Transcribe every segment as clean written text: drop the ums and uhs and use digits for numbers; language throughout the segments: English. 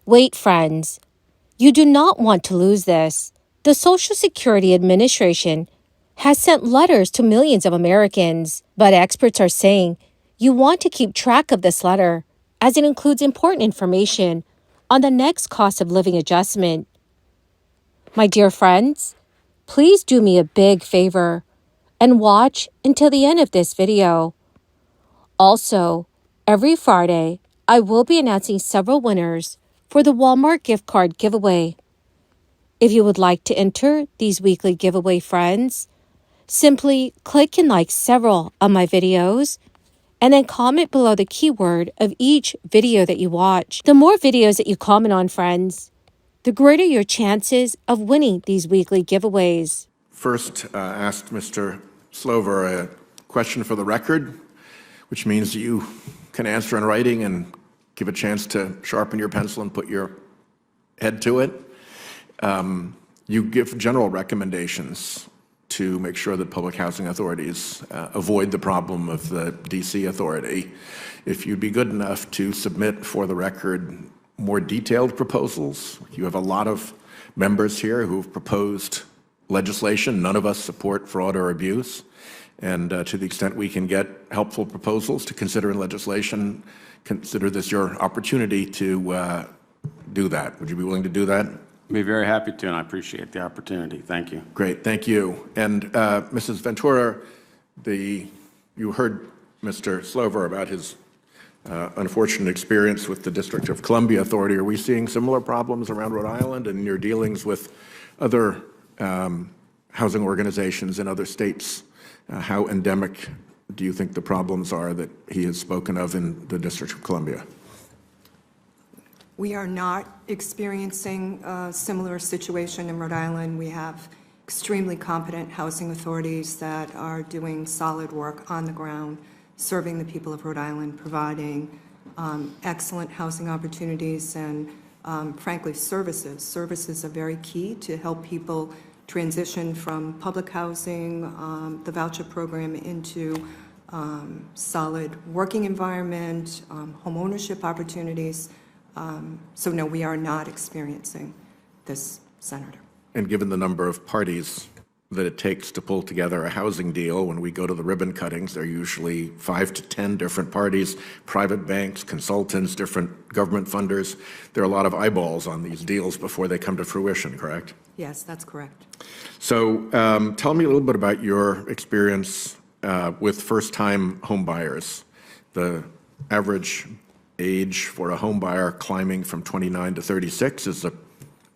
Wait, friends. You do not want to lose this. The Social Security Administration has sent letters to millions of Americans, but experts are saying you want to keep track of this letter as it includes important information on the next cost of living adjustment. My dear friends, please do me a big favor and watch until the end of this video. Also, every Friday, I will be announcing several winners for the Walmart gift card giveaway. If you would like to enter these weekly giveaway friends, simply click and like several of my videos and then comment below the keyword of each video that you watch. The more videos that you comment on, friends, the greater your chances of winning these weekly giveaways. First, asked Mr. Slover a question for the record, which means you can answer in writing and give a chance to sharpen your pencil and put your head to it. You give general recommendations to make sure that public housing authorities avoid the problem of the DC authority. If you'd be good enough to submit for the record more detailed proposals. You have a lot of members here who've proposed legislation. None of us support fraud or abuse. And to the extent we can get helpful proposals to consider in legislation, consider this your opportunity to do that. Would you be willing to do that? I'd be very happy to, and I appreciate the opportunity. Thank you. Great, thank you. And Mrs. Ventura, you heard Mr. Slover about his unfortunate experience with the District of Columbia Authority. Are we seeing similar problems around Rhode Island in your dealings with other housing organizations in other states? How endemic do you think the problems are that he has spoken of in the District of Columbia? We are not experiencing a similar situation in Rhode Island. We have extremely competent housing authorities that are doing solid work on the ground, serving the people of Rhode Island, providing excellent housing opportunities and, frankly, services. Services are very key to help people transition from public housing, the voucher program, into solid working environment, home ownership opportunities. So no, we are not experiencing this, Senator. And given the number of parties that it takes to pull together a housing deal, when we go to the ribbon cuttings, there are usually 5 to 10 different parties, private banks, consultants, different government funders. There are a lot of eyeballs on these deals before they come to fruition, correct? Yes, that's correct. So tell me a little bit about your experience with first-time home buyers. The average age for a home buyer climbing from 29 to 36 is a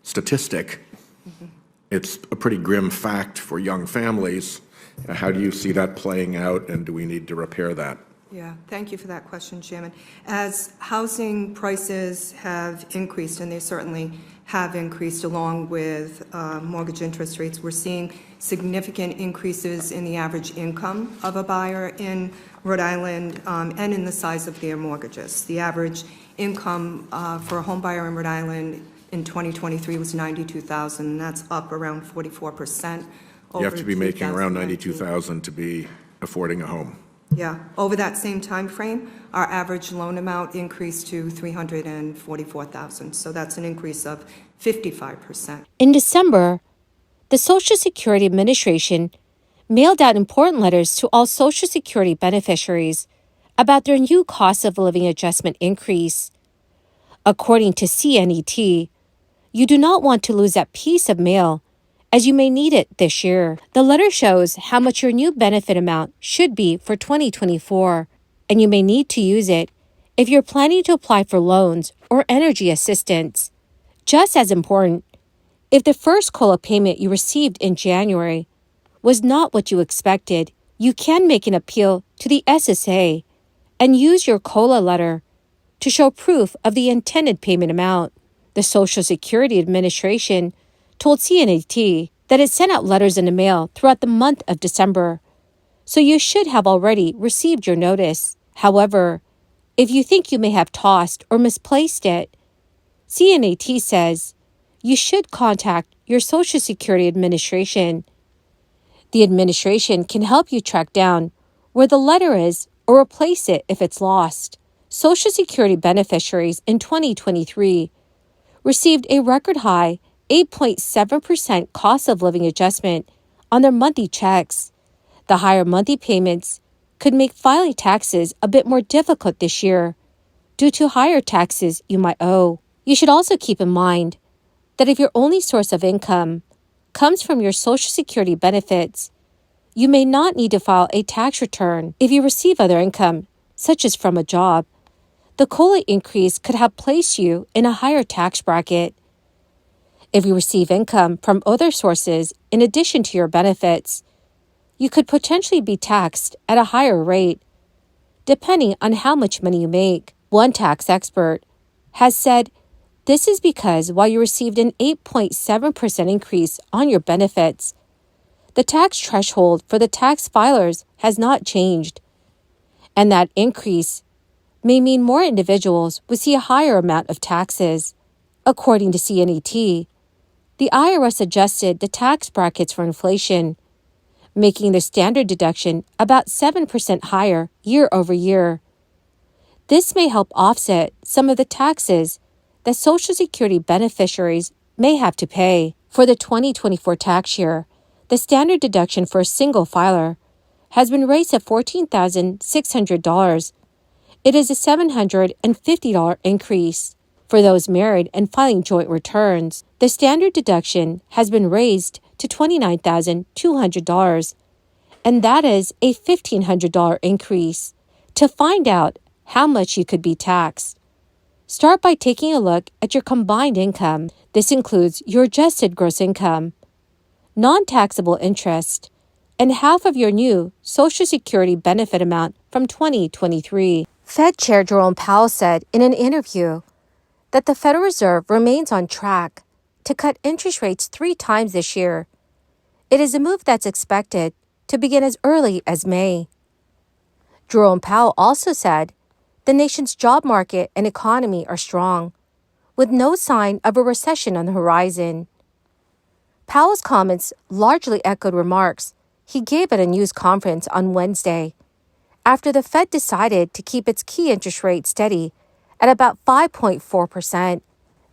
statistic. Mm-hmm. It's a pretty grim fact for young families. How do you see that playing out, and do we need to repair that? Yeah, thank you for that question, Chairman. As housing prices have increased, and they certainly have increased along with mortgage interest rates, we're seeing significant increases in the average income of a buyer in Rhode Island and in the size of their mortgages. The average income for a home buyer in Rhode Island in 2023 was $92,000, and that's up around 44%. You have to be making around $92,000 to be affording a home. Yeah, over that same time frame, our average loan amount increased to $344,000. So that's an increase of 55%. In December, the Social Security Administration mailed out important letters to all Social Security beneficiaries about their new cost of living adjustment increase. According to CNET, you do not want to lose that piece of mail, as you may need it this year. The letter shows how much your new benefit amount should be for 2024, and you may need to use it if you're planning to apply for loans or energy assistance. Just as important, if the first COLA payment you received in January was not what you expected, you can make an appeal to the SSA and use your COLA letter to show proof of the intended payment amount. The Social Security Administration told CNET that it sent out letters in the mail throughout the month of December, so you should have already received your notice. However, if you think you may have tossed or misplaced it, CNET says you should contact your Social Security Administration. The administration can help you track down where the letter is or replace it if it's lost. Social Security beneficiaries in 2023 received a record high 8.7% cost of living adjustment on their monthly checks. The higher monthly payments could make filing taxes a bit more difficult this year due to higher taxes you might owe. You should also keep in mind that if your only source of income comes from your Social Security benefits, you may not need to file a tax return if you receive other income, such as from a job. The COLA increase could have placed you in a higher tax bracket. If you receive income from other sources in addition to your benefits, you could potentially be taxed at a higher rate, depending on how much money you make. One tax expert has said this is because while you received an 8.7% increase on your benefits, the tax threshold for the tax filers has not changed, and that increase may mean more individuals would see a higher amount of taxes. According to CNET, the IRS adjusted the tax brackets for inflation, making the standard deduction about 7% higher year over year. This may help offset some of the taxes that Social Security beneficiaries may have to pay. For the 2024 tax year, the standard deduction for a single filer has been raised to $14,600. It is a $750 increase. For those married and filing joint returns, the standard deduction has been raised to $29,200, and that is a $1,500 increase. To find out how much you could be taxed, start by taking a look at your combined income. This includes your adjusted gross income, non-taxable interest, and half of your new Social Security benefit amount from 2023. Fed Chair Jerome Powell said in an interview that the Federal Reserve remains on track to cut interest rates 3 times this year. It is a move that's expected to begin as early as May. Jerome Powell also said the nation's job market and economy are strong, with no sign of a recession on the horizon. Powell's comments largely echoed remarks he gave at a news conference on Wednesday, after the Fed decided to keep its key interest rate steady at about 5.4%.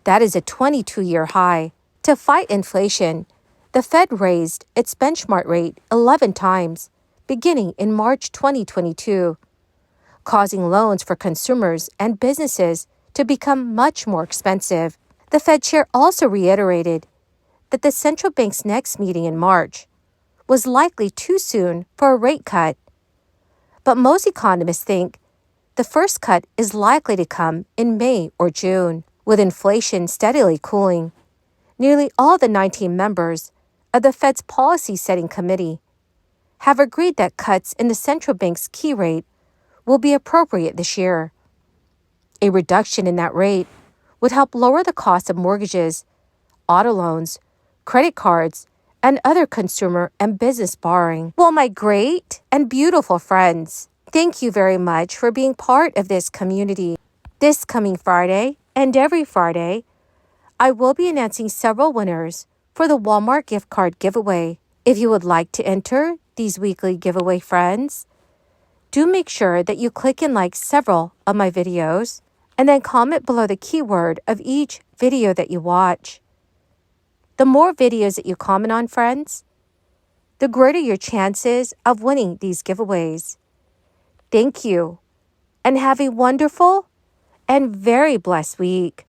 That is a 22-year high. To fight inflation, the Fed raised its benchmark rate 11 times, beginning in March 2022, causing loans for consumers and businesses to become much more expensive. The Fed chair also reiterated that the central bank's next meeting in March was likely too soon for a rate cut. But most economists think the first cut is likely to come in May or June. With inflation steadily cooling, nearly all the 19 members of the Fed's policy-setting committee have agreed that cuts in the central bank's key rate will be appropriate this year. A reduction in that rate would help lower the cost of mortgages, auto loans, credit cards, and other consumer and business borrowing. Well, my great and beautiful friends, thank you very much for being part of this community. This coming Friday and every Friday, I will be announcing several winners for the Walmart gift card giveaway. If you would like to enter these weekly giveaway friends, do make sure that you click and like several of my videos and then comment below the keyword of each video that you watch. The more videos that you comment on, friends, the greater your chances of winning these giveaways. Thank you, and have a wonderful and very blessed week.